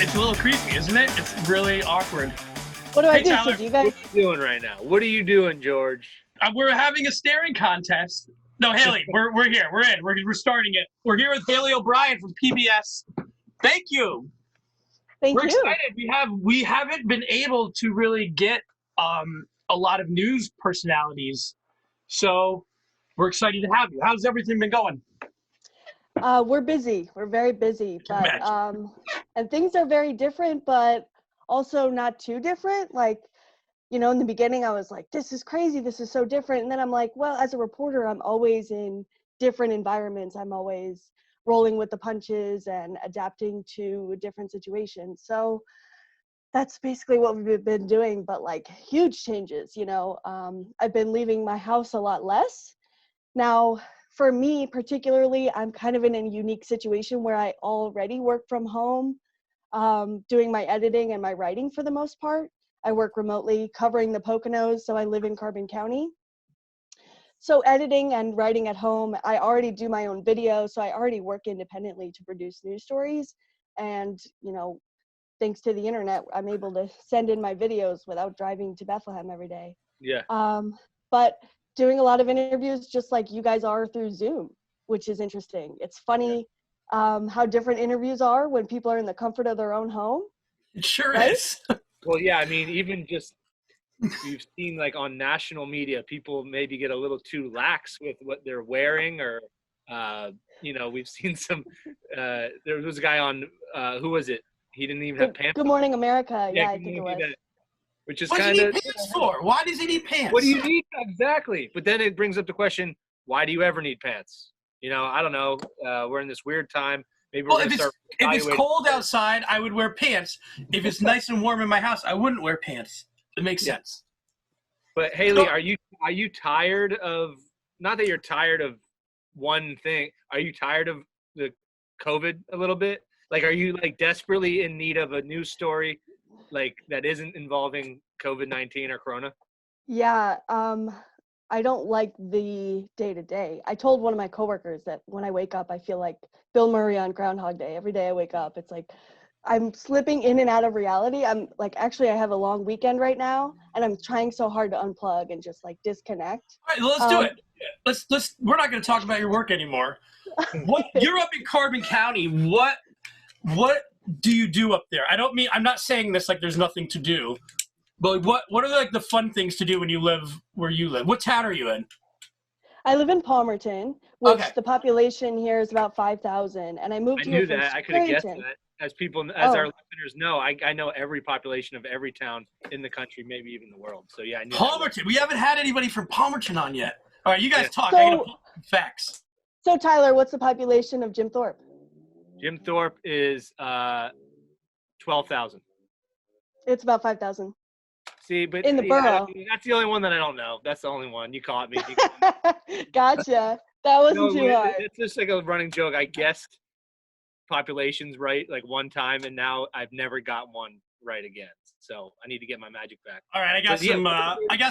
It's a little creepy, isn't it? It's really awkward. What do I do? Tyler, So do you guys? What are you doing right now? What are you doing, George? We're having a staring contest. No, Haley, we're here. We're in. We're starting it. We're here with Haley O'Brien from PBS. Thank you. Thank We're you. excited. We haven't been able to really get a lot of news personalities, so we're excited to have you. How's everything been going? We're busy. We're very busy, but and things are very different, but also not too different. Like, you know, in the beginning, I was like, "This is crazy. This is so different." And then I'm like, "Well, as a reporter, I'm always in different environments. I'm always rolling with the punches and adapting to different situations." So that's basically what we've been doing. But like huge changes, you know. I've been leaving my house a lot less now. For me particularly, I'm kind of in a unique situation where I already work from home, doing my editing and my writing for the most part. I work remotely covering the Poconos, so I live in Carbon County. So editing and writing at home, I already do my own video, so I already work independently to produce news stories. And, you know, thanks to the internet, I'm able to send in my videos without driving to Bethlehem every day. Yeah. But doing a lot of interviews just like you guys are through Zoom, which is interesting. It's funny how different interviews are when people are in the comfort of their own home. It sure Right? is. Well, yeah, I mean, even just you've seen like on national media, people maybe get a little too lax with what they're wearing or, you know, we've seen some, there was a guy on, who was it? He didn't even have pants. Good Morning America. Yeah, I Good think it Morning, was. which is What does kind he of, need pants for? Why does he need pants? what do you need? Exactly. But then it brings up the question, why do you ever need pants? You know, I don't know. We're in this weird time. Maybe we're Well, going to start if it's evaluating- cold outside, I would wear pants. If it's nice and warm in my house, I wouldn't wear pants. It makes sense. But Haley, are you tired of, not that you're tired of one thing, are you tired of the COVID a little bit? Like, are you like desperately in need of a news story like that isn't involving COVID-19 or Corona? Yeah, I don't like the day-to-day. I told one of my coworkers that when I wake up, I feel like Bill Murray on Groundhog Day. Every day I wake up, it's like I'm slipping in and out of reality. I'm like, actually, I have a long weekend right now, and I'm trying so hard to unplug and just like disconnect. All right, let's do it. Let's. We're not going to talk about your work anymore. You're up in Carbon County. What do you do up there? I'm not saying this like there's nothing to do, but what are like the fun things to do when you live where you live? What town are you in? I live in Palmerton, which Okay. the population here is about 5,000, and I moved I here knew from that. I could have guessed Scranton. that. As our Oh. listeners know, I know every population of every town in the country, maybe even the world. So yeah, I knew that. Palmerton. We haven't had anybody from Palmerton on yet. All right, you guys talk. So- I gotta pull some facts. So Tyler, what's the population of Jim Thorpe? Jim Thorpe is 12,000. It's about 5,000. See, but In the borough. that's the only one that I don't know. That's the only one. You caught me. Gotcha. That wasn't No, too hard. it's just like a running joke. I guessed populations right like one time, and now I've never got one right again. So I need to get my magic back. All right, I got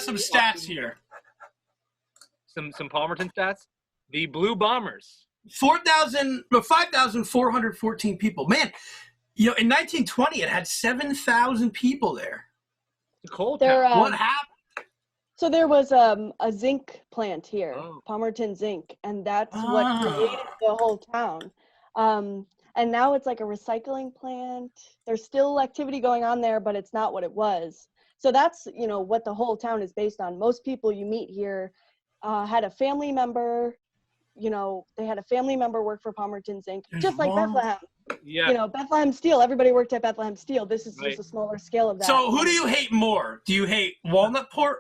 some stats here. Some Palmerton stats. The Blue Bombers. 5,414 people. Man, you know, in 1920, it had 7,000 people there. The coal They're, town. What happened? So there was a zinc plant here, Oh. Palmerton Zinc, and that's what created the whole town. And now it's like a recycling plant. There's still activity going on there, but it's not what it was. So that's, you know, what the whole town is based on. Most people you meet here had a family member, you know, they had a family member work for Palmerton Zinc, just like Bethlehem. Yeah. You know, Bethlehem Steel, everybody worked at Bethlehem Steel. This is Right. just a smaller scale of that. So who do you hate more? Do you hate Walnutport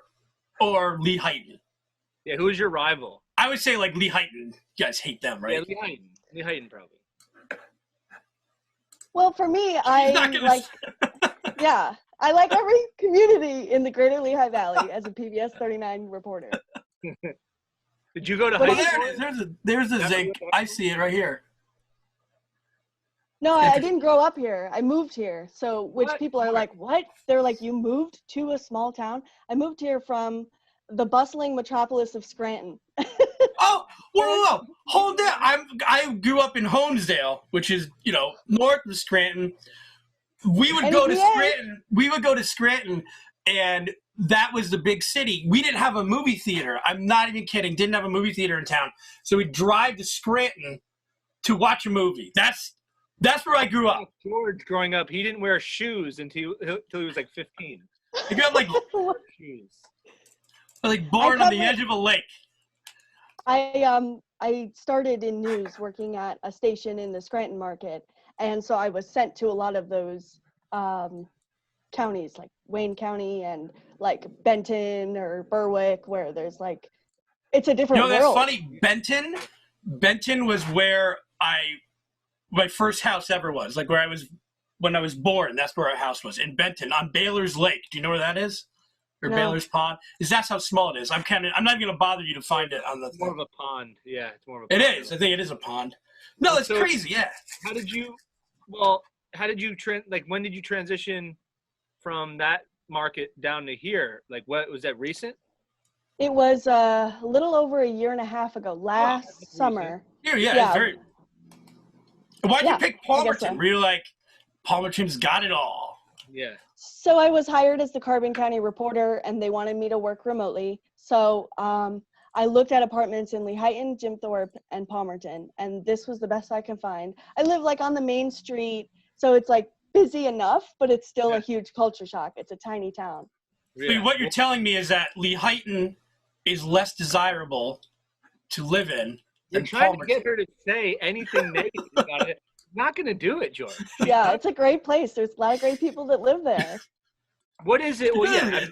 or Lehighton? Yeah. Who's your rival? I would say like Lehighton. You guys hate them, right? Yeah, Lehighton. Lehighton probably. Well, for me, I not gonna like, yeah, I like every community in the greater Lehigh Valley as a PBS 39 reporter. Did you go to What Oh, high is there school? it is. There's a zinc. I see it right here. No, I didn't grow up here. I moved here. So, which What? people are like, what? They're like, you moved to a small town? I moved here from the bustling metropolis of Scranton. Oh, whoa. Hold that. I grew up in Holmesdale, which is, you know, north of Scranton. we would go to Scranton. We would go to Scranton, and that was the big city. We didn't have a movie theater. I'm not even kidding. Didn't have a movie theater in town. So we'd drive to Scranton to watch a movie. That's where I grew up. George, growing up, he didn't wear shoes until he was like 15. He got like Shoes. Like born on the edge of a lake. I started in news working at a station in the Scranton market. And so I was sent to a lot of those counties, like Wayne County and like Benton or Berwick, where there's like, it's a different world. That's funny. Benton was where my first house ever was. Like when I was born, that's where our house was, in Benton on Baylor's Lake. Do you know where that is? Or no. Baylor's Pond? That's how small it is. I'm not even going to bother you to find it on the thing. More of a pond. Yeah, it's more of a pond. It is. I think it is a pond. No, it's crazy, yeah. When did you transition from that market down to here? Like, what was that recent? It was a little over a year and a half ago, last summer. Yeah. Why'd you pick Palmerton? Were you like, Palmerton's got it all? Yeah. So I was hired as the Carbon County reporter, and they wanted me to work remotely. So I looked at apartments in Lehighton, Jim Thorpe, and Palmerton, and this was the best I could find. I live like on the main street, so it's like busy enough, but it's still a huge culture shock. It's a tiny town. Yeah. So what you're telling me is that Lehighton is less desirable to live in. You're trying to get her to say anything negative about it. Not going to do it, George. Yeah, it's a great place. There's a lot of great people that live there. What is it? Well, yeah,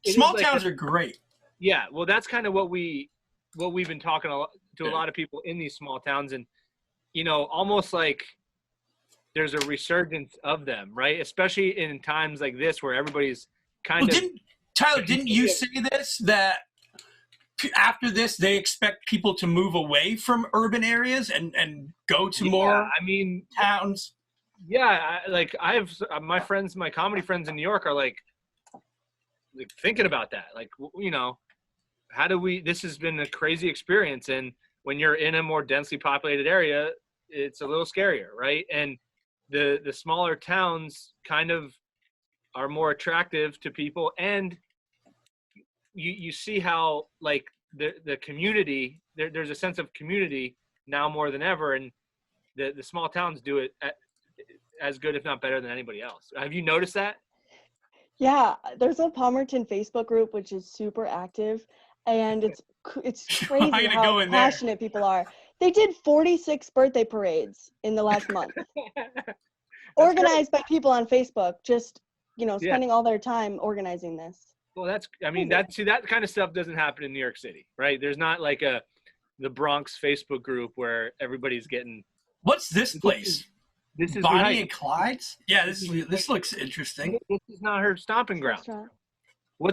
small towns are great. Yeah, well, that's kind of what we've been talking to a lot of people in these small towns, and almost like there's a resurgence of them, right? Especially in times like this where everybody's kind of. Tyler, didn't you say this, that after this they expect people to move away from urban areas and go to more towns? Yeah, I have my friends, my comedy friends in New York are like thinking about that. Like, how do we, this has been a crazy experience. And when you're in a more densely populated area, it's a little scarier, right? And the smaller towns kind of are more attractive to people. And you see how like the community, there's a sense of community now more than ever. And the small towns do it as good, if not better, than anybody else. Have you noticed that? Yeah, there's a Palmerton Facebook group, which is super active, and it's crazy how passionate people are. They did 46 birthday parades in the last month, organized by people on Facebook, just, spending all their time organizing this. Well, that kind of stuff doesn't happen in New York City, right? There's not like the Bronx Facebook group where everybody's getting. What's this place? This is Bonnie and Clyde's? Yeah, this looks interesting. This is not her stomping ground.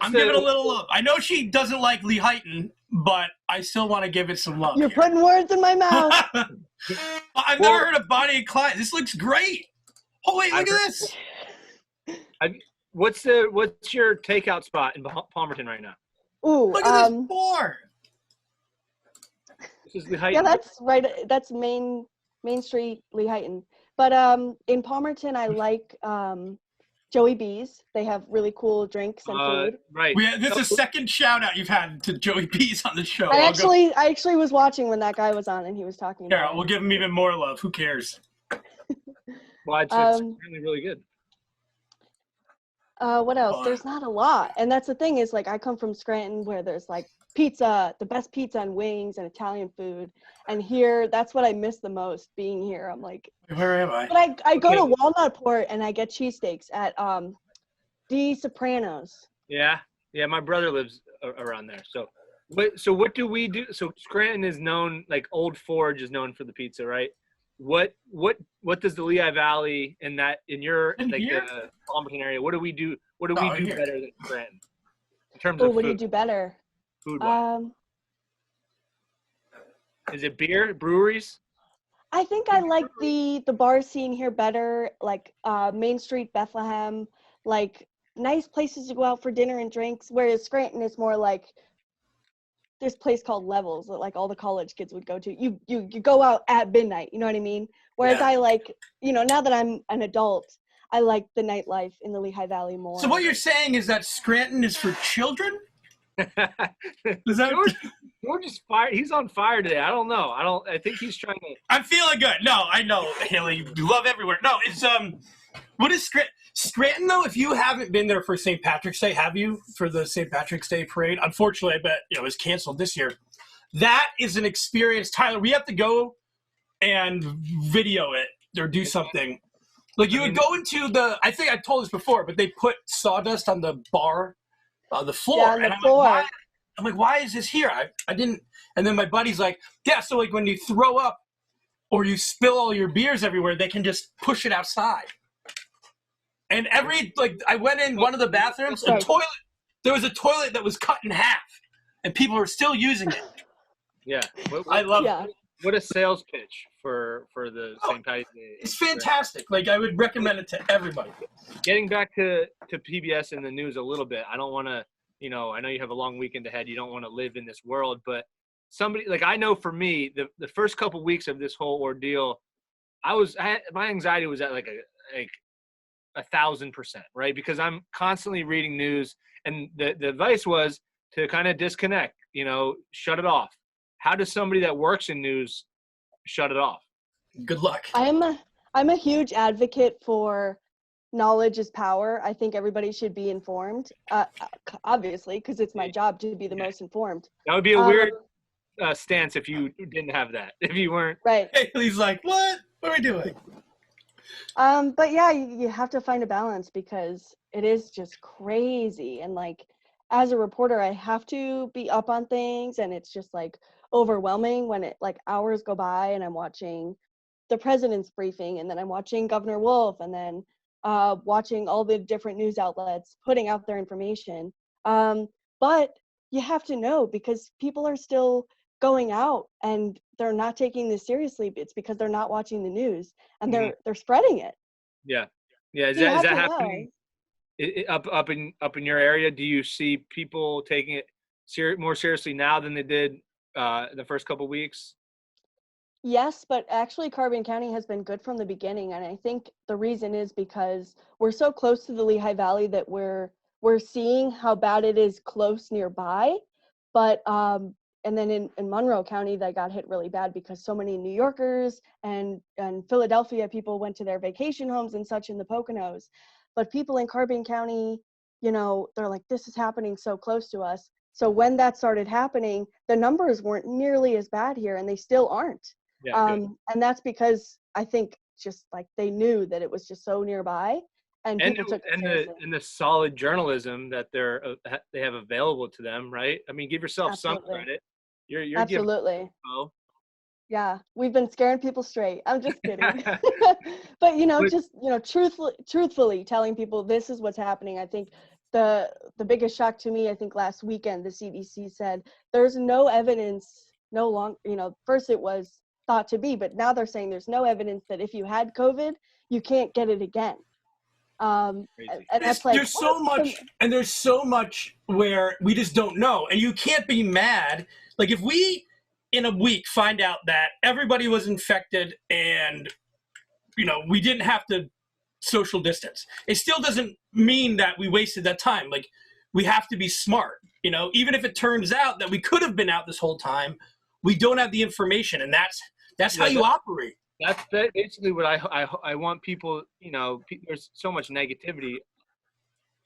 I'm giving a little love. I know she doesn't like Lehighton, but I still want to give it some love. You're putting words in my mouth. I've never heard of Bonnie and Clyde. This looks great. Oh wait, look at this. What's your takeout spot in Palmerton right now? Ooh, look at this bar. This is Lehighton. Yeah, that's right. That's Main Street, Lehighton. But in Palmerton, I like Joey B's. They have really cool drinks and food. Right. This is a second shout out you've had to Joey B's on the show. I actually was watching when that guy was on and he was talking about it. We'll give him even more love. Who cares? Well, it's really, really good. What else? There's not a lot. And that's the thing is, like, I come from Scranton where there's like pizza, the best pizza and wings and Italian food. And here, that's what I miss the most, being here. I'm like, where am I? But I go to Walnutport and I get cheesesteaks at D. Sopranos. Yeah, my brother lives around there. So what do we do? So Scranton is known, like Old Forge is known for the pizza, right? What does the Lehigh Valley in your the Palmerton area? What do we do? What do we do better than Scranton in terms of food? What do you do better? Food. Is it beer, breweries? I think I like the bar scene here better, like Main Street, Bethlehem, like nice places to go out for dinner and drinks. Whereas Scranton is more like this place called Levels that like all the college kids would go to. You go out at midnight, you know what I mean? Whereas I like, now that I'm an adult, I like the nightlife in the Lehigh Valley more. So what you're saying is that Scranton is for children? Is that George is fire? He's on fire today. I don't know. I think he's trying to. I'm feeling good. No, I know, Haley. You love everywhere. No, it's what is Scranton though? If you haven't been there for St. Patrick's Day, have you for the St. Patrick's Day parade? Unfortunately, I bet it was canceled this year. That is an experience, Tyler. We have to go and video it or do something. Like you would go into I think I told this before, but they put sawdust on the bar. The floor. Yeah, on the floor. I'm like, why is this here? I didn't. And then my buddy's like, yeah, so like when you throw up or you spill all your beers everywhere, they can just push it outside. And I went in one of the bathrooms, there was a toilet that was cut in half and people were still using it. Yeah. I love it. What a sales pitch for the St. Patrick's Day. It's fantastic. Like I would recommend it to everybody. Getting back to PBS and the news a little bit, I don't want to, I know you have a long weekend ahead. You don't want to live in this world, but I know for me, the first couple weeks of this whole ordeal, my anxiety was at like 1,000%, right? Because I'm constantly reading news, and the advice was to kind of disconnect, shut it off. How does somebody that works in news shut it off? Good luck. I'm a huge advocate for knowledge is power. I think everybody should be informed, obviously, because it's my job to be the most informed. That would be a weird stance if you didn't have that, if you weren't. Right. He's like, what are we doing? But yeah, you have to find a balance because it is just crazy. And like, as a reporter, I have to be up on things, and it's just like overwhelming when hours go by and I'm watching the president's briefing, and then I'm watching Governor Wolf, and then watching all the different news outlets putting out their information. But you have to know, because people are still going out and they're not taking this seriously. It's because they're not watching the news, and they're spreading it. Yeah. Is that happening up in your area? Do you see people taking it more seriously now than they did the first couple of weeks? Yes, but actually Carbon County has been good from the beginning, and I think the reason is because we're so close to the Lehigh Valley that we're seeing how bad it is close nearby. But and then in Monroe County, they got hit really bad because so many New Yorkers and Philadelphia people went to their vacation homes and such in the Poconos. But people in Carbon County, they're like, this is happening so close to us. So when that started happening, the numbers weren't nearly as bad here, and they still aren't. Yeah, and that's because I think just like they knew that it was just so nearby, and people took it seriously. And the solid journalism that they have available to them, right? I mean, give yourself some credit. You're absolutely. Yeah, we've been scaring people straight. I'm just kidding. But truthfully telling people this is what's happening. I think the biggest shock to me, I think last weekend, the CDC said there's no evidence, first it was thought to be, but now they're saying there's no evidence that if you had COVID, you can't get it again. And that's like, there's so much where we just don't know, and you can't be mad. Like if we in a week find out that everybody was infected and we didn't have to social distance, it still doesn't mean that we wasted that time. Like we have to be smart, even if it turns out that we could have been out this whole time, we don't have the information, and that's how you operate. That's basically what I want people, there's so much negativity,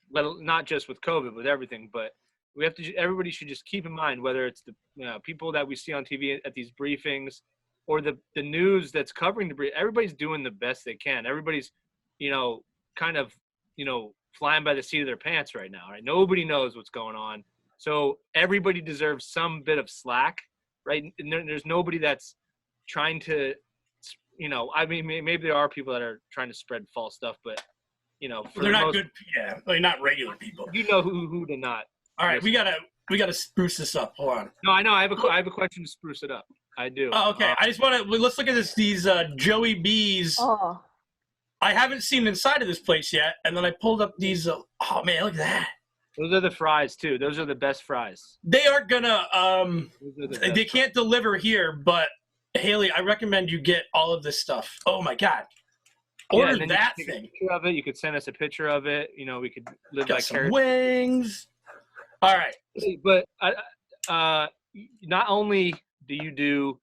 well, not just with COVID, with everything, but everybody should just keep in mind, whether it's the people that we see on TV at these briefings or the news that's covering the brief, everybody's doing the best they can. Everybody's, kind of, flying by the seat of their pants right now, right? Nobody knows what's going on. So everybody deserves some bit of slack, right? And there's nobody that's trying to, I mean, maybe there are people that are trying to spread false stuff, but, they're not good. Yeah, like not regular people. Who to not. All right, we gotta spruce this up. Hold on. No, I know. I have a question to spruce it up. I do. Oh, okay. I just want to let's look at these Joey B's. Oh. I haven't seen inside of this place yet, and then I pulled up these. Oh man, look at that. Those are the fries too. Those are the best fries. They aren't gonna. They can't deliver here, but Haley, I recommend you get all of this stuff. Oh my god. Order then that you could take thing. a picture of it. You could send us a picture of it. You know, we could live Got like some wings. All right. But not only do you do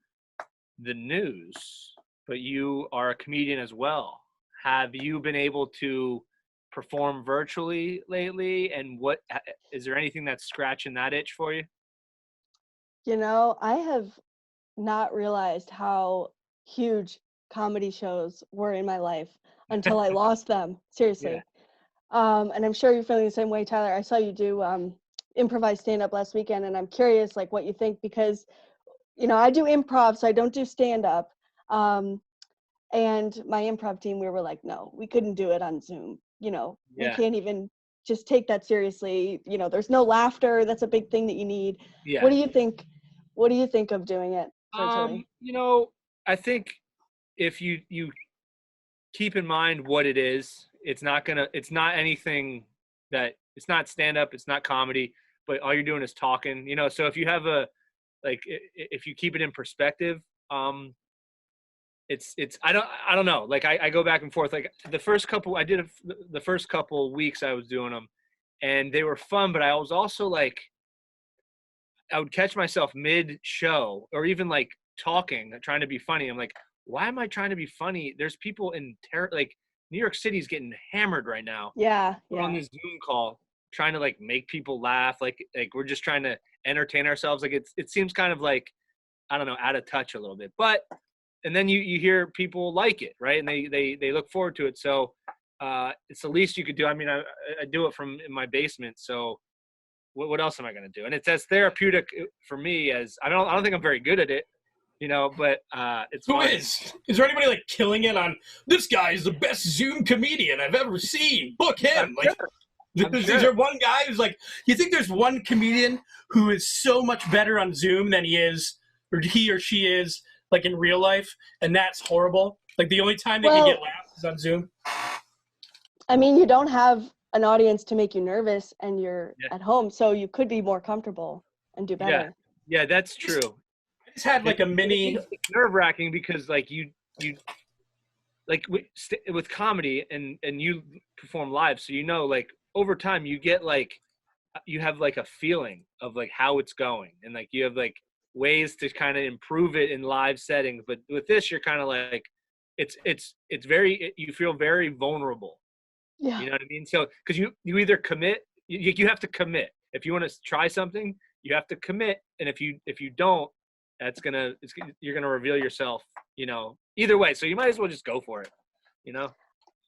the news, but you are a comedian as well. Have you been able to perform virtually lately? And what is there anything that's scratching that itch for you? You know, I have not realized how huge comedy shows were in my life until I lost them. Seriously. And I'm sure you're feeling the same way, Tyler. I saw you do improvised stand-up last weekend, and I'm curious like what you think, because you know I do improv, so I don't do stand-up. And my improv team, we were like, no, we couldn't do it on Zoom. You know, we can't even just take that seriously. You know, there's no laughter. That's a big thing that you need. Yeah. What do you think? What do you think of doing it virtually? You know, I think if you keep in mind what it is, it's not anything that, it's not stand up, it's not comedy, but all you're doing is talking, you know. So if you have if you keep it in perspective, it's I don't know, like I go back and forth. Like the first couple weeks I was doing them and they were fun, but I was also like, I would catch myself mid show or even like talking, trying to be funny. I'm like, why am I trying to be funny? There's people in like New York City's getting hammered right now. We're on this Zoom call trying to like make people laugh. Like we're just trying to entertain ourselves. Like it seems kind of like, I don't know, out of touch a little bit, but, and then you hear people like it, right? And they look forward to it. So it's the least you could do. I mean, I do it from in my basement. So what else am I going to do? And it's as therapeutic for me as I don't think I'm very good at it, you know, but it's Who fun. is there anybody like killing it on this guy is the best Zoom comedian I've ever seen? Book him. Is there one guy who's like, you think there's one comedian who is so much better on Zoom than he is, or he or she is like in real life, and that's horrible? Like the only time they can get laughs is on Zoom. I mean, you don't have an audience to make you nervous, and you're at home, so you could be more comfortable and do better. Yeah, that's true. I just had like a mini. It's nerve-wracking because like you like with comedy and you perform live, so you know, like over time you get like, you have like a feeling of like how it's going, and like you have like ways to kind of improve it in live settings. But with this, you're kind of like, it's very, you feel very vulnerable. Yeah. You know what I mean? So because you either commit, you have to commit. If you want to try something, you have to commit, and if you don't, you're gonna reveal yourself, you know, either way. So you might as well just go for it, you know.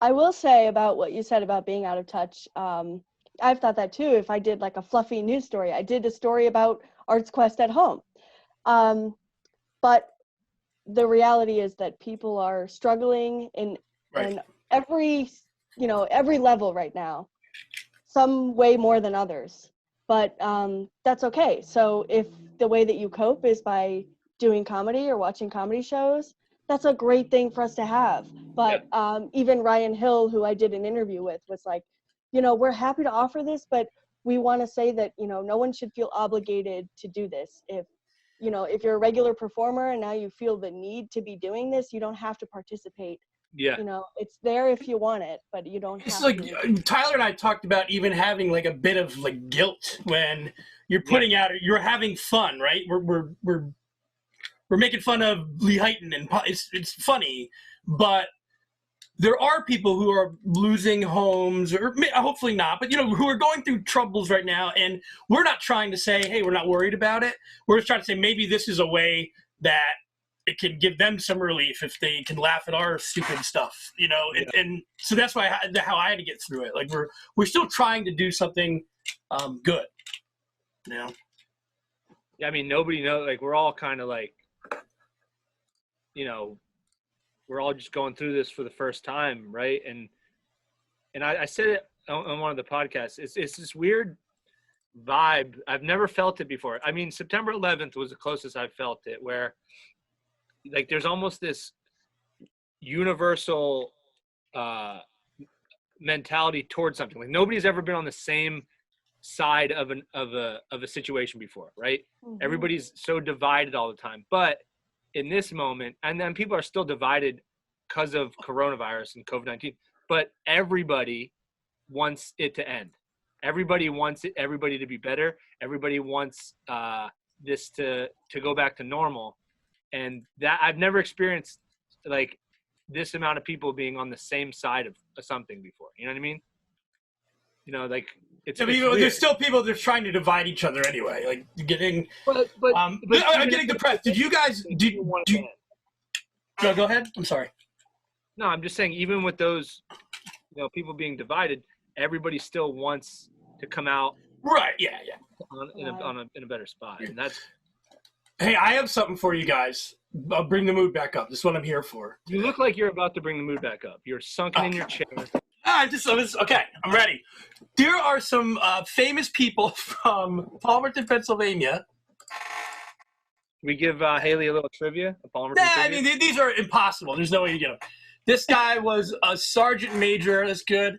I will say about what you said about being out of touch. I've thought that too. If I did like a fluffy news story, I did a story about Arts Quest at home. But the reality is that people are struggling in every level right now, some way more than others. But that's okay. So if the way that you cope is by doing comedy or watching comedy shows, that's a great thing for us to have. But even Ryan Hill, who I did an interview with, was like, you know, we're happy to offer this, but we want to say that, you know, no one should feel obligated to do this. If you're a regular performer and now you feel the need to be doing this, you don't have to participate. Yeah. You know, it's there if you want it, but you don't have to. It's like Tyler and I talked about even having like a bit of like guilt when you're putting out, you're having fun, right? We're making fun of Lehighton, and it's funny, but there are people who are losing homes, or hopefully not, but, you know, who are going through troubles right now. And we're not trying to say, hey, we're not worried about it. We're just trying to say maybe this is a way that it can give them some relief if they can laugh at our stupid stuff, you know. And so that's why how I had to get through it. Like we're still trying to do something good, you know. Yeah, I mean, nobody knows. Like we're all kind of like, you know, we're all just going through this for the first time, right? And I said it on one of the podcasts. It's this weird vibe. I've never felt it before. I mean, September 11th was the closest I've felt it, where like there's almost this universal mentality towards something. Like nobody's ever been on the same side of a situation before, right? Mm-hmm. Everybody's so divided all the time, but in this moment, and then people are still divided because of coronavirus and COVID-19, but everybody wants it to end. Everybody wants everybody to be better. Everybody wants this to go back to normal. And that I've never experienced like this amount of people being on the same side of something before. You know what I mean? You know, like it's there's still people that are trying to divide each other anyway. Like getting, but I'm getting depressed. Did you guys No, go ahead. I'm sorry. No, I'm just saying, even with those, people being divided, everybody still wants to come out. Right. Yeah. In a better spot, and that's. Hey, I have something for you guys. I'll bring the mood back up. This is what I'm here for. You look like you're about to bring the mood back up. You're sunken in your chair. Okay, I'm ready. There are some famous people from Palmerton, Pennsylvania. We give Haley a little trivia. Trivia? I mean, these are impossible. There's no way you get them. This guy was a sergeant major. That's good.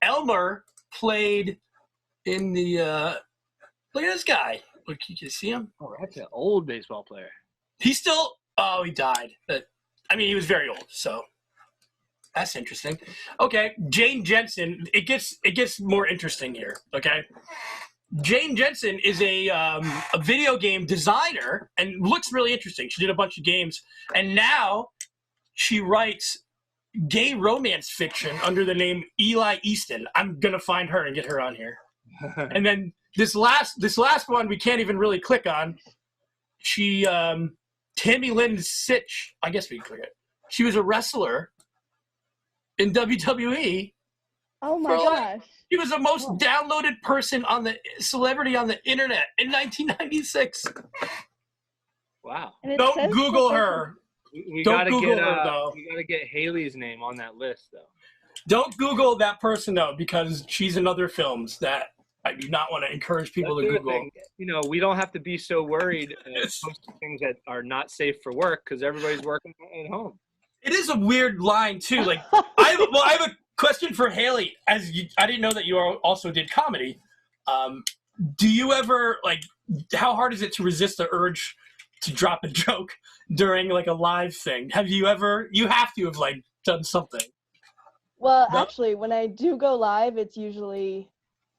Elmer played in the. Look at this guy. Look, you can see him. Oh, that's an old baseball player. He's still. Oh, he died. But I mean, he was very old. So that's interesting. Okay, Jane Jensen. It gets more interesting here. Okay. Jane Jensen is a video game designer and looks really interesting. She did a bunch of games, and now she writes gay romance fiction under the name Eli Easton. I'm gonna find her and get her on here. And then this last one we can't even really click on. She Tammy Lynn Sitch. I guess we can click it. She was a wrestler in WWE. Oh my gosh. He was the most downloaded celebrity on the internet in 1996. Wow. Don't Google her. We gotta get Haley's name on that list, though. Don't Google that person, though, because she's in other films that I do not want to encourage people to Google. Thing. We don't have to be so worried posting things that are not safe for work because everybody's working at home. It is a weird line, too. Like, I have a question for Haley. I didn't know that you also did comedy. Do you ever, how hard is it to resist the urge to drop a joke during, a live thing? You have to have, done something. Well, actually, when I do go live, it's usually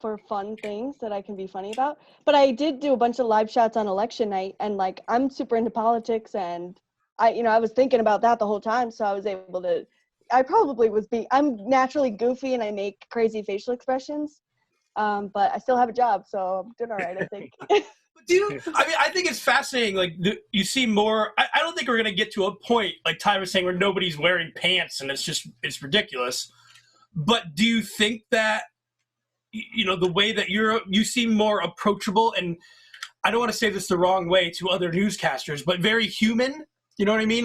for fun things that I can be funny about. But I did do a bunch of live shots on election night, and, I'm super into politics, and I was thinking about that the whole time, so I was able to. I'm naturally goofy and I make crazy facial expressions, but I still have a job, so I'm doing all right, I think. I think it's fascinating. You see more. I don't think we're going to get to a point, like Ty was saying, where nobody's wearing pants and it's ridiculous. But do you think that, the way that you seem more approachable, and I don't want to say this the wrong way to other newscasters, but very human? You know what I mean?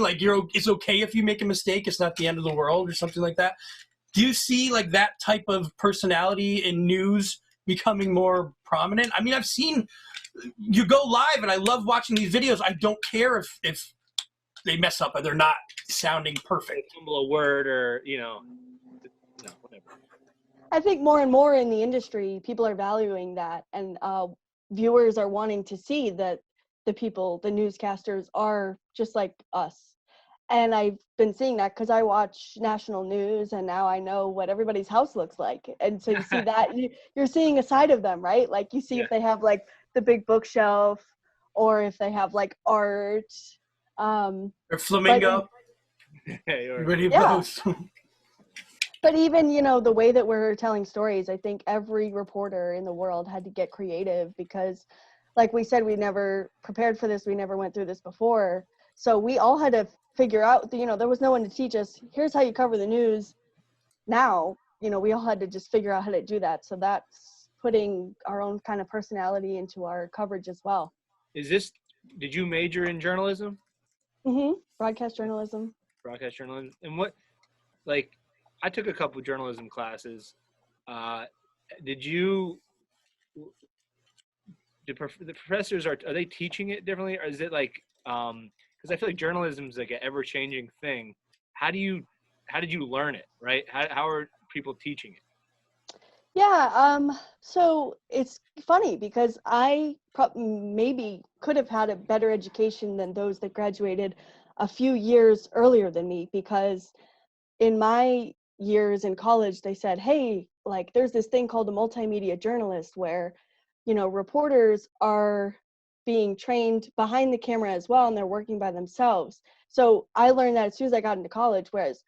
It's okay if you make a mistake. It's not the end of the world or something like that. Do you see that type of personality in news becoming more prominent? I mean, I've seen you go live and I love watching these videos. I don't care if they mess up and they're not sounding perfect. Fumble a word or, whatever. I think more and more in the industry, people are valuing that, and viewers are wanting to see that the newscasters are just like us. And I've been seeing that because I watch national news, and now I know what everybody's house looks like. And so you see that, you're seeing a side of them, right? You see if they have the big bookshelf, or if they have art. Or flamingo. But even, the way that we're telling stories, I think every reporter in the world had to get creative because, like we said, we never prepared for this. We never went through this before. So we all had to figure out, there was no one to teach us, here's how you cover the news now. We all had to just figure out how to do that. So that's putting our own kind of personality into our coverage as well. Did you major in journalism? Mm-hmm. Broadcast journalism. And what, I took a couple of journalism classes. The professors are they teaching it differently, or is it because I feel like journalism is an ever-changing thing. How did you learn it, right? How are people teaching it? Yeah, so it's funny because I maybe could have had a better education than those that graduated a few years earlier than me, because in my years in college, they said, hey, like there's this thing called a multimedia journalist where, you know, reporters are being trained behind the camera as well, and they're working by themselves. So I learned that as soon as I got into college, whereas,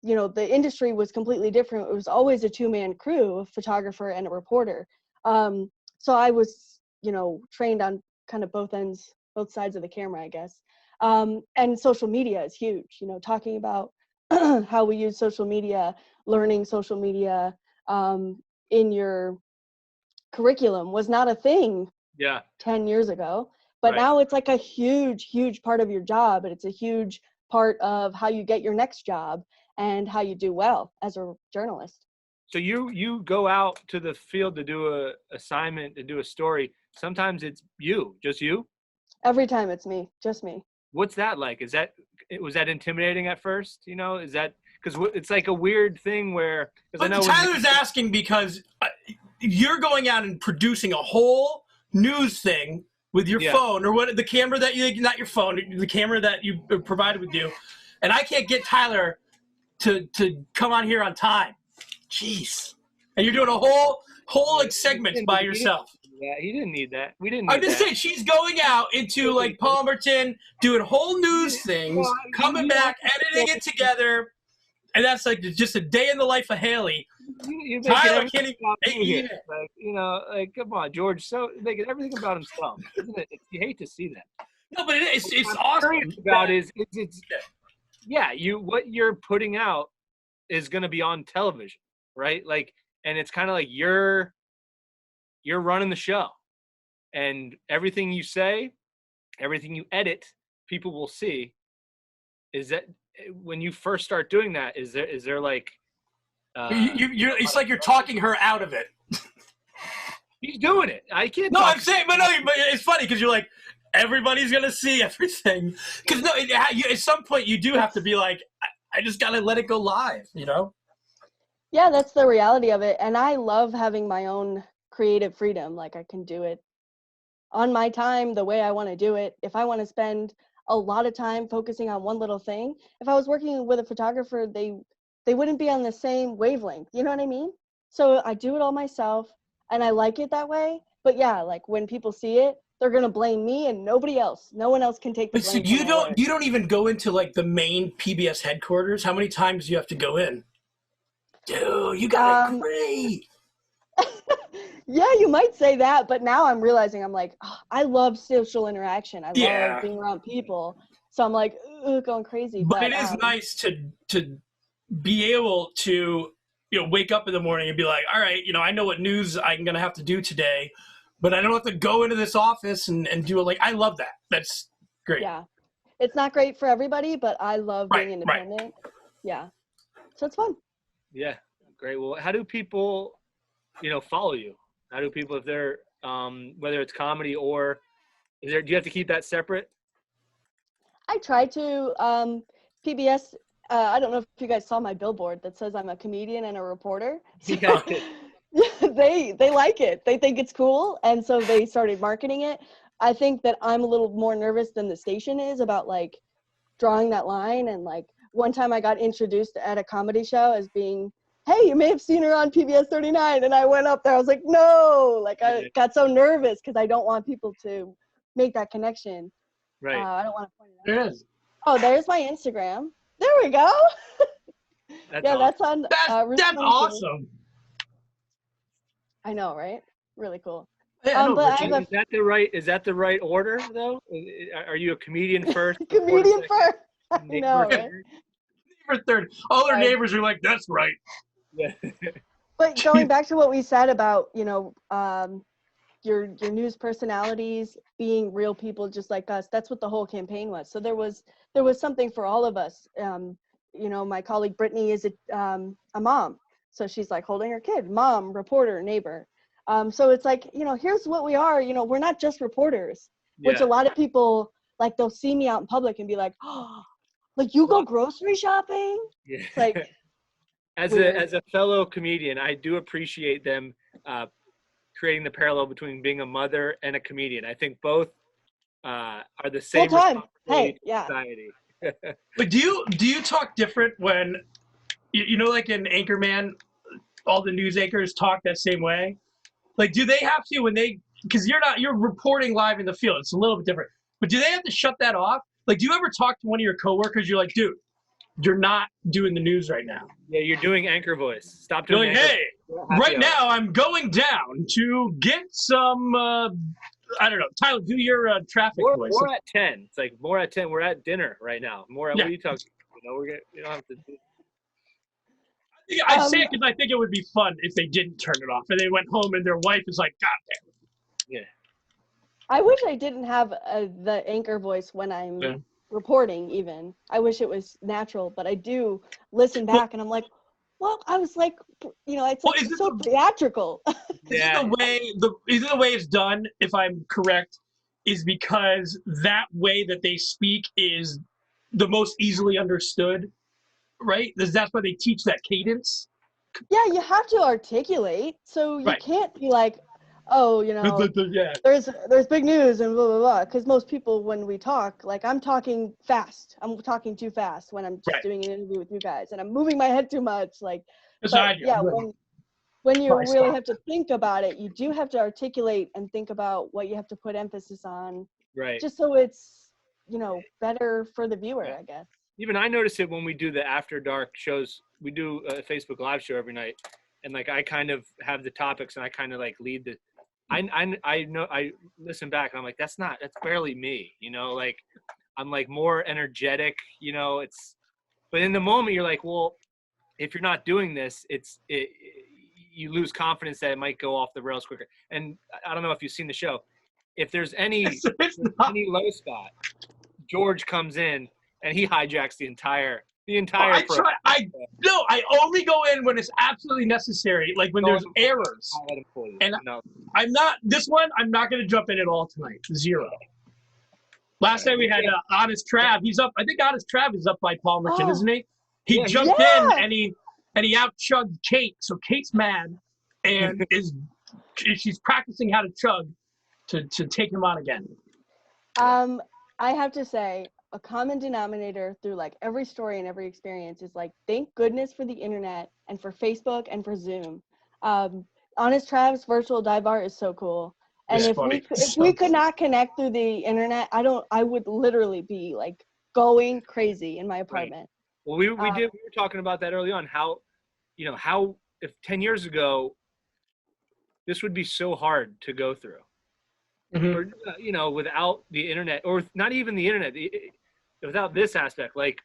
you know, the industry was completely different. It was always a two-man crew, a photographer and a reporter. So I was, you know, trained on kind of both sides of the camera, I guess. And social media is huge, you know, talking about how we use social media, learning social media in your curriculum was not a thing 10 years ago, but now it's like a huge part of your job, and it's a huge part of how you get your next job and how you do well as a journalist. So you go out to the field to do a assignment, to do a story. Sometimes it's just you? Every time it's me, just me. What's that like? Was that intimidating at first? You know, is that, because it's like a weird thing where, because I know Tyler's asking because you're going out and producing a whole news thing with your phone, or what, the camera that you, not your phone, the camera that you provided with you, and I can't get Tyler to come on here on time. Jeez. And you're doing a whole like segments by yourself. Yeah, he didn't need that. We didn't need I'm just saying, she's going out into like Palmerton, doing whole news things, coming back, editing it together, and that's like just a day in the life of Haley. Tyler can't even, like, you know, like, come on, George. So making everything about himself, isn't it? You hate to see that. No, but it's awesome. About it's what you're putting out is going to be on television, right? Like, and it's kind of like you're running the show, and everything you say, everything you edit, people will see. Is that when you first start doing that? Is there like it's like you're talking her out of it. He's doing it. I can't. No, I'm saying, but it's funny because you're like, everybody's gonna see everything. Because no, at some point you do have to be like, I just gotta let it go live, you know? Yeah, that's the reality of it, and I love having my own creative freedom. Like, I can do it on my time, the way I want to do it. If I want to spend a lot of time focusing on one little thing, if I was working with a photographer, they wouldn't be on the same wavelength. You know what I mean? So I do it all myself, and I like it that way. But yeah, like when people see it, they're gonna blame me and nobody else. No one else can take the blame. So you don't even go into like the main PBS headquarters? How many times do you have to go in? Dude, you got it great. Yeah, you might say that, but now I'm realizing, I'm like, oh, I love social interaction. I love being around people. So I'm like, going crazy. But it is nice to be able to, you know, wake up in the morning and be like, all right, you know, I know what news I'm going to have to do today, but I don't have to go into this office and do it. Like, I love that. That's great. Yeah. It's not great for everybody, but I love being independent. Right. Yeah. So it's fun. Yeah. Great. Well, how do people, you know, follow you? How do people, if they're, whether it's comedy or do you have to keep that separate? I try to. PBS, I don't know if you guys saw my billboard that says I'm a comedian and a reporter. So they like it. They think it's cool. And so they started marketing it. I think that I'm a little more nervous than the station is about like drawing that line. And like one time I got introduced at a comedy show as being, hey, you may have seen her on PBS 39. And I went up there. I was like, no, like I got so nervous because I don't want people to make that connection. Right. I don't want to point it out. There is. Oh, there's my Instagram. There we go. That's awesome. That's on. That's awesome. I know, right? Really cool. Yeah, but is that the right order though? Are you a comedian first? Comedian first. I know, right? Neighbor third. All their neighbors are like, that's right. Yeah. But going back to what we said about, you know, your news personalities being real people just like us, that's what the whole campaign was. So there was something for all of us. You know, my colleague Brittany is a mom, so she's like holding her kid, mom, reporter, neighbor. So it's like, you know, here's what we are. You know, we're not just reporters, which a lot of people, like, they'll see me out in public and be like, oh, like, you go grocery shopping? Yeah. Like, as a fellow comedian, I do appreciate them creating the parallel between being a mother and a comedian. I think both are the same time. Hey, yeah. Society. But do you talk different when you know, like in Anchorman, all the news anchors talk that same way. Like, do they have to when they? Because you're reporting live in the field. It's a little bit different. But do they have to shut that off? Like, do you ever talk to one of your coworkers? You're like, dude, you're not doing the news right now. Yeah, you're doing anchor voice. Stop doing. You're like, hey, right now I'm going down to get some. I don't know, Tyler. Do your traffic voice. More at 10. It's like more at 10. We're at dinner right now. More at what are you talking? You know, you don't have to. I say it because I think it would be fun if they didn't turn it off and they went home and their wife is like, God damn it. Yeah. I wish I didn't have the anchor voice when I'm reporting even. I wish it was natural, but I do listen back and I'm like, well, I was like, you know, it's like so theatrical. Yeah. Is the way it's done, if I'm correct, is because that way that they speak is the most easily understood, right? That's why they teach that cadence. Yeah, you have to articulate, so you can't be like, oh, you know, there's big news and blah blah blah. Because most people, when we talk, like I'm talking fast. I'm talking too fast when I'm just doing an interview with you guys, and I'm moving my head too much. Like, when you really have to think about it, you do have to articulate and think about what you have to put emphasis on. Right. Just so it's, you know, better for the viewer, I guess. Even I notice it when we do the after dark shows. We do a Facebook Live show every night, and like I kind of have the topics and I kind of like lead the. I know I listen back and I'm like that's barely me, you know, like I'm like more energetic, you know, but in the moment you're like, well, if you're not doing this, you lose confidence that it might go off the rails quicker. And I don't know if you've seen the show. If there's any low spot, George comes in and he hijacks the entire I only go in when it's absolutely necessary, like when there's errors. And I'm not going to jump in at all tonight. Zero. Last time we had Honest Trav. He's up. I think Honest Trav is up by Palmerton, isn't he? He jumped in and he out-chugged Kate. So Kate's mad and she's practicing how to chug to take him on again. I have to say, a common denominator through like every story and every experience is like, thank goodness for the internet and for Facebook and for Zoom. Honest Trav's virtual dive bar is so cool. And if we could not connect through the internet, I would literally be like going crazy in my apartment. Right. Well, we were talking about that early on, how if 10 years ago, this would be so hard to go through. Mm-hmm. Or, you know, without the internet, or not even the internet, without this aspect, like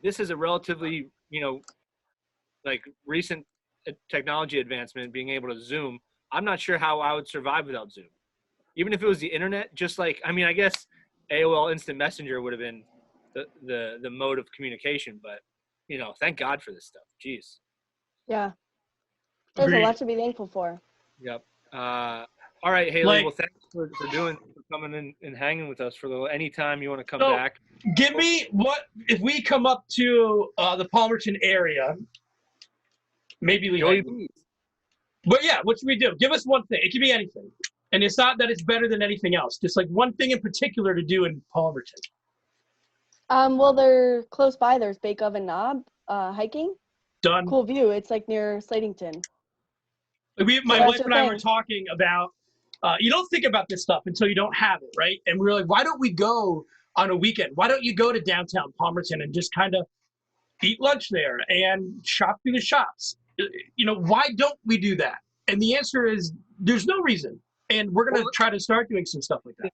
this is a relatively, you know, like recent technology advancement, being able to Zoom. I'm not sure how I would survive without Zoom. Even if it was the internet, just like, I mean, I guess AOL Instant Messenger would have been the mode of communication, but, you know, thank God for this stuff. Jeez. Yeah. There's a lot to be thankful for. Yep. All right, Haley. Well, thanks for coming in and hanging with us for a little. Anytime you want to come back. Give me if we come up to the Palmerton area, maybe Lehighton. But yeah, what should we do? Give us one thing. It could be anything, and it's not that it's better than anything else. Just like one thing in particular to do in Palmerton. Well, they're close by. There's Bake Oven Knob hiking. Done. Cool view. It's like near Slatington. My wife and I were talking about. You don't think about this stuff until you don't have it, right? And we were like, why don't we go on a weekend? Why don't you go to downtown Palmerton and just kind of eat lunch there and shop through the shops? You know, why don't we do that? And the answer is there's no reason. And we're going to try to start doing some stuff like that.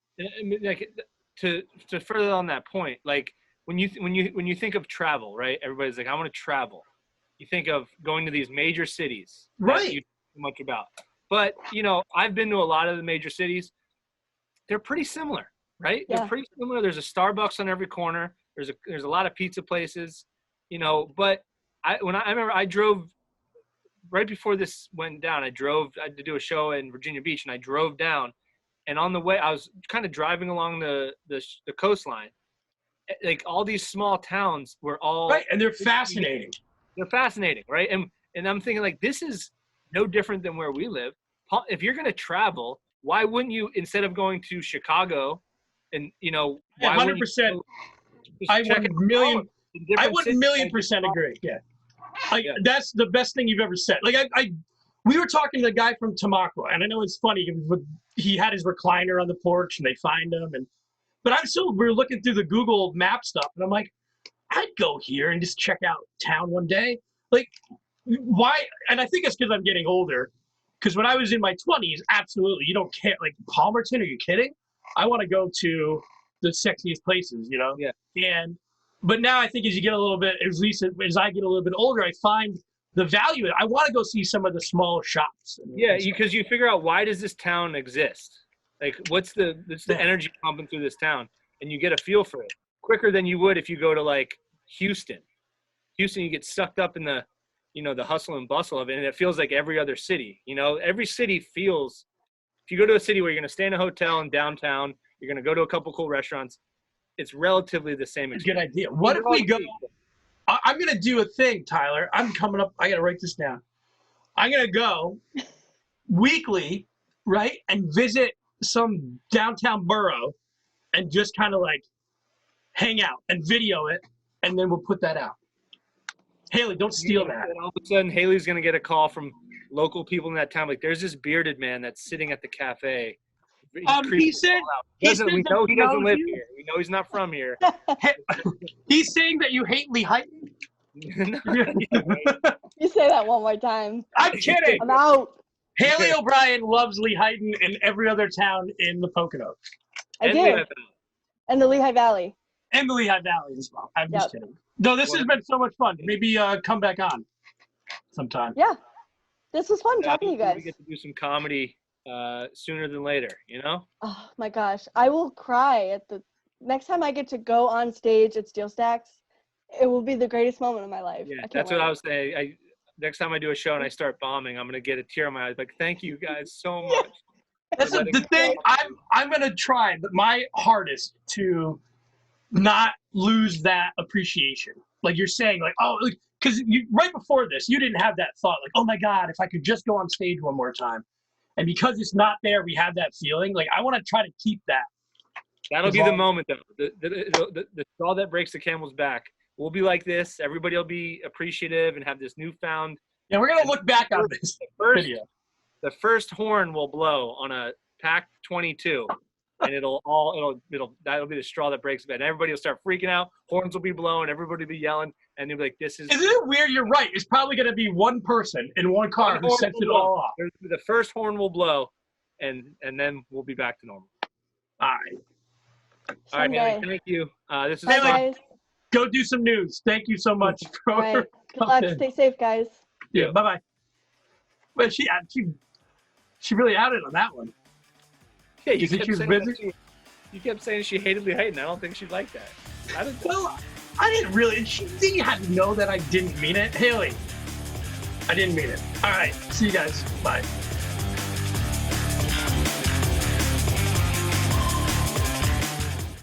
Like, to further on that point, like when you think of travel, right? Everybody's like, I want to travel. You think of going to these major cities, right? You know much about. But, you know, I've been to a lot of the major cities. They're pretty similar, right? Yeah. They're pretty similar. There's a Starbucks on every corner. There's a lot of pizza places, you know. But I remember I drove right before this went down. I had to do a show in Virginia Beach, and I drove down. And on the way, I was kind of driving along the coastline. Like all these small towns were all right, and they're fascinating. They're fascinating, right? And I'm thinking like this is no different than where we live. If you're going to travel, why wouldn't you, instead of going to Chicago and, you know, 100%. I would million percent agree. Yeah. Like that's the best thing you've ever said. Like we were talking to the guy from Tamaqua, and I know it's funny. He had his recliner on the porch, and they find him. But we're looking through the Google Map stuff, and I'm like, I'd go here and just check out town one day. Like, why? And I think it's because I'm getting older. Because when I was in my 20s, absolutely, you don't care. Like Palmerton, are you kidding? I want to go to the sexiest places, you know? Yeah. But now I think as you get a little bit, at least as I get a little bit older, I find the value in it. I want to go see some of the small shops. Yeah, because you figure out, why does this town exist? Like, what's the energy pumping through this town? And you get a feel for it quicker than you would if you go to like Houston. Houston, you get sucked up in the, you know, the hustle and bustle of it, and it feels like every other city. You know, every city feels. If you go to a city where you're going to stay in a hotel in downtown, you're going to go to a couple cool restaurants, it's relatively the same experience. Good idea. What if we go? I'm going to do a thing, Tyler. I'm coming up. I got to write this down. I'm going to go weekly, right, and visit some downtown borough and just kind of like hang out and video it, and then we'll put that out. Haley, don't steal that. And all of a sudden, Haley's going to get a call from local people in that town. Like, there's this bearded man that's sitting at the cafe. He said we know he doesn't live here. We know he's not from here. He's saying that you hate Lehighton? You say that one more time. I'm kidding. I'm out. Haley O'Brien loves Lehighton and every other town in the Poconos. I do. And the Lehigh Valley. And the Lehigh Valley as well. I'm just kidding. No, this has been so much fun. Maybe come back on sometime. Yeah. This was fun talking to you guys. We get to do some comedy sooner than later, you know? Oh my gosh. I will cry at the next time I get to go on stage at Steel Stacks. It will be the greatest moment of my life. Yeah, that's what I was saying. Next time I do a show and I start bombing, I'm gonna get a tear in my eyes. Like, thank you guys so much. That's the thing. I'm gonna try, but my hardest to not lose that appreciation. Like you're saying, like, oh, because right before this, you didn't have that thought, like, oh my God, if I could just go on stage one more time. And because it's not there, we have that feeling. Like, I want to try to keep that. That'll be the moment, though. The straw that breaks the camel's back. We'll be like this. Everybody will be appreciative and have this newfound. Yeah, we're gonna look back on this video. The first horn will blow on a pack 22, and that'll be the straw that breaks the bed. And everybody will start freaking out. Horns will be blowing. Everybody will be yelling, and they'll be like, "This is." Isn't it weird? You're right. It's probably gonna be one person in one car who sets it all off. The first horn will blow, and then we'll be back to normal. All right. All right, man. Thank you. This is fun. Guys. Go do some news. Thank you so much. All right. Good luck. Stay safe, guys. Yeah. Bye bye. But she really outed on that one. Yeah, you think she was busy? You kept saying she hated Lehighton. I don't think she'd like that. I didn't really. She had to know that I didn't mean it. Haley, I didn't mean it. All right. See you guys. Bye.